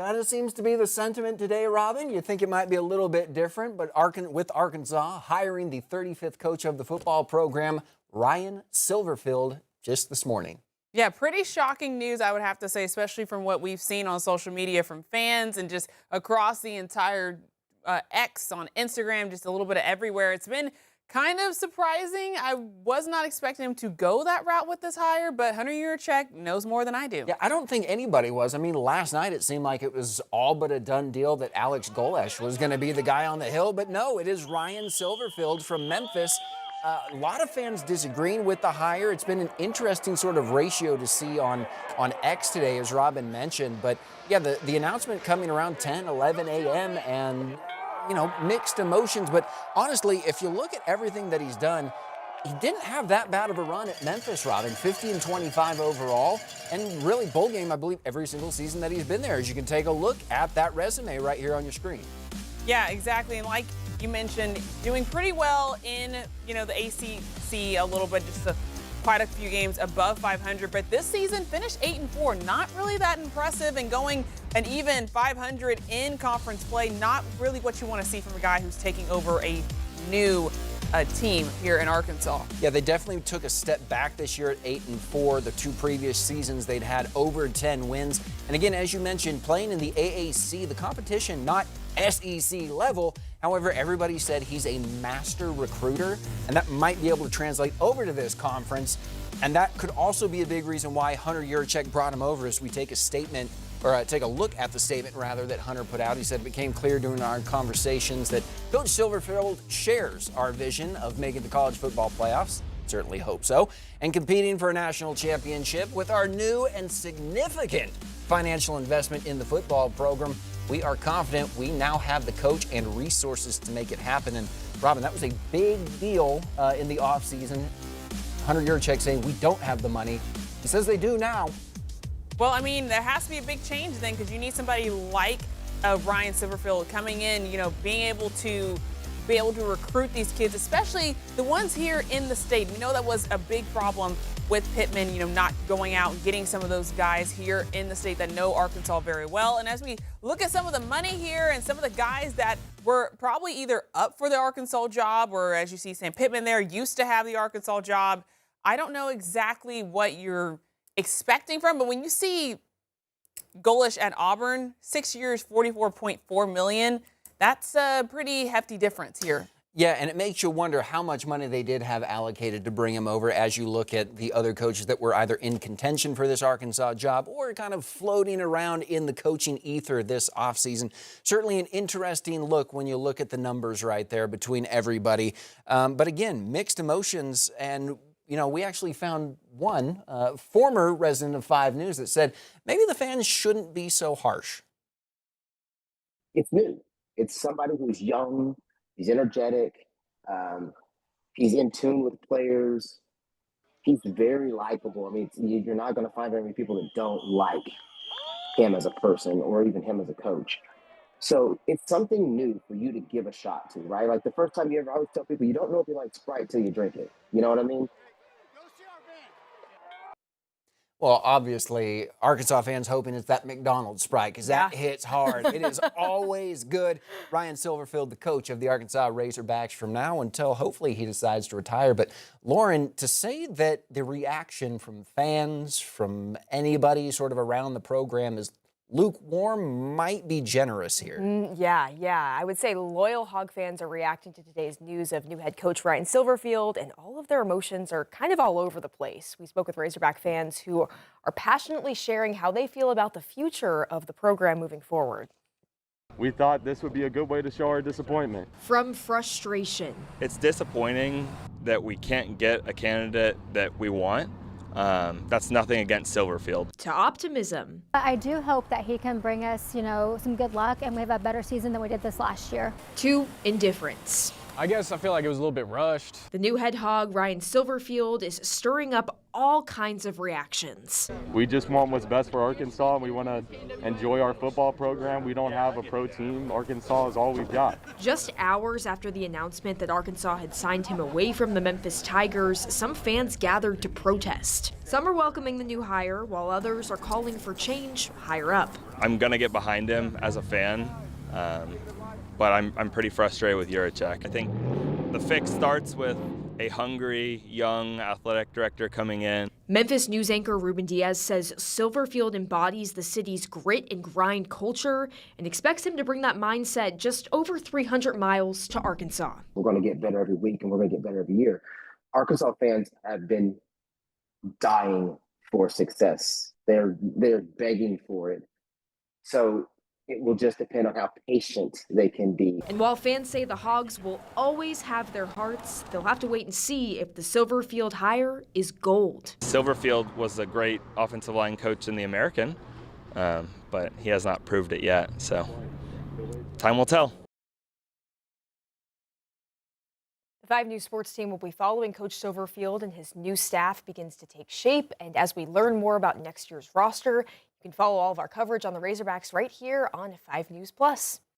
Kind of seems to be the sentiment today, Robin. You think it might be a little bit different, but with Arkansas hiring the 35th coach of the football program, Ryan Silverfield, just this morning. Yeah, pretty shocking news, I would have to say, especially from what we've seen on social media from fans and just across the entire X on Instagram, just a little bit of everywhere. It's been kind of surprising. I was not expecting him to go that route with this hire, but Hunter Yurachek knows more than I do. Yeah, I don't think anybody was. I mean, last night it seemed like it was all but a done deal that Alex Golesh was going to be the guy on the hill, but no, it is Ryan Silverfield from Memphis. A lot of fans disagreeing with the hire. It's been an interesting sort of ratio to see on X today, as Robin mentioned. But yeah, the announcement coming around 10, 11 a.m. and, you know, mixed emotions. But honestly, if you look at everything that he's done, he didn't have that bad of a run at Memphis, Robin. 50-25 overall, and really bowl game, I believe, every single season that he's been there. As you can take a look at that resume right here on your screen. Yeah, exactly. And like you mentioned, doing pretty well in, you know, the ACC a little bit, just quite a few games above 500. But this season finished 8-4, not really that impressive, and going an even 500 in conference play, not really what you want to see from a guy who's taking over a new team here in Arkansas. Yeah, they definitely took a step back this year at 8-4. The two previous seasons they'd had over 10 wins. And again, as you mentioned, playing in the AAC, the competition not SEC level. However, everybody said he's a master recruiter, and that might be able to translate over to this conference. And that could also be a big reason why Hunter Yurachek brought him over, as we take a statement, or take a look at the statement, rather, that Hunter put out. He said it became clear during our conversations that Coach Silverfield shares our vision of making the college football playoffs. Certainly hope so. And competing for a national championship with our new and significant financial investment in the football program. We are confident we now have the coach and resources to make it happen. And Robin, that was a big deal in the offseason. Hunter Yurachek saying we don't have the money. He says they do now. Well, I mean, there has to be a big change then, because you need somebody like Ryan Silverfield coming in, you know, being able to recruit these kids, especially the ones here in the state. We know that was a big problem with Pittman, you know, not going out and getting some of those guys here in the state that know Arkansas very well. And as we look at some of the money here and some of the guys that were probably either up for the Arkansas job, or as you see Sam Pittman there, used to have the Arkansas job, I don't know exactly what you're expecting from, but when you see Golesh at Auburn, 6 years, $44.4 million, that's a pretty hefty difference here. Yeah, and it makes you wonder how much money they did have allocated to bring him over, as you look at the other coaches that were either in contention for this Arkansas job or kind of floating around in the coaching ether this offseason. Certainly an interesting look when you look at the numbers right there between everybody. But again, mixed emotions. And, you know, we actually found one former resident of 5 News that said maybe the fans shouldn't be so harsh. It's new. It's somebody who's young. He's energetic. He's in tune with players. He's very likable. I mean, you're not going to find very many people that don't like him as a person or even him as a coach. So it's something new for you to give a shot to, right? Like the first time I always tell people, you don't know if you like Sprite till you drink it. You know what I mean? Well, obviously, Arkansas fans hoping it's that McDonald's Sprite, because that hits hard. It is always good. Ryan Silverfield, the coach of the Arkansas Razorbacks from now until hopefully he decides to retire. But Lauren, to say that the reaction from fans, from anybody sort of around the program is lukewarm might be generous here. Yeah. I would say loyal Hog fans are reacting to today's news of new head coach Ryan Silverfield, and all of their emotions are kind of all over the place. We spoke with Razorback fans who are passionately sharing how they feel about the future of the program moving forward. We thought this would be a good way to show our disappointment. From frustration. It's disappointing that we can't get a candidate that we want. That's nothing against Silverfield. To optimism. I do hope that he can bring us, you know, some good luck and we have a better season than we did this last year. To indifference. I guess I feel like it was a little bit rushed. The new head hog, Ryan Silverfield, is stirring up all kinds of reactions. We just want what's best for Arkansas, and we want to enjoy our football program. We don't have a pro team. Arkansas is all we've got. Just hours after the announcement that Arkansas had signed him away from the Memphis Tigers, some fans gathered to protest. Some are welcoming the new hire, while others are calling for change higher up. I'm going to get behind him as a fan, but I'm pretty frustrated with Juracek. I think the fix starts with a hungry, young athletic director coming in. Memphis news anchor Ruben Diaz says Silverfield embodies the city's grit and grind culture and expects him to bring that mindset just over 300 miles to Arkansas. We're going to get better every week, and we're going to get better every year. Arkansas fans have been dying for success. They're begging for it. So it will just depend on how patient they can be. And while fans say the Hogs will always have their hearts, they'll have to wait and see if the Silverfield hire is gold. Silverfield was a great offensive line coach in the American, but he has not proved it yet. So time will tell. The 5 News Sports team will be following Coach Silverfield and his new staff begins to take shape. And as we learn more about next year's roster, you can follow all of our coverage on the Razorbacks right here on 5 News Plus.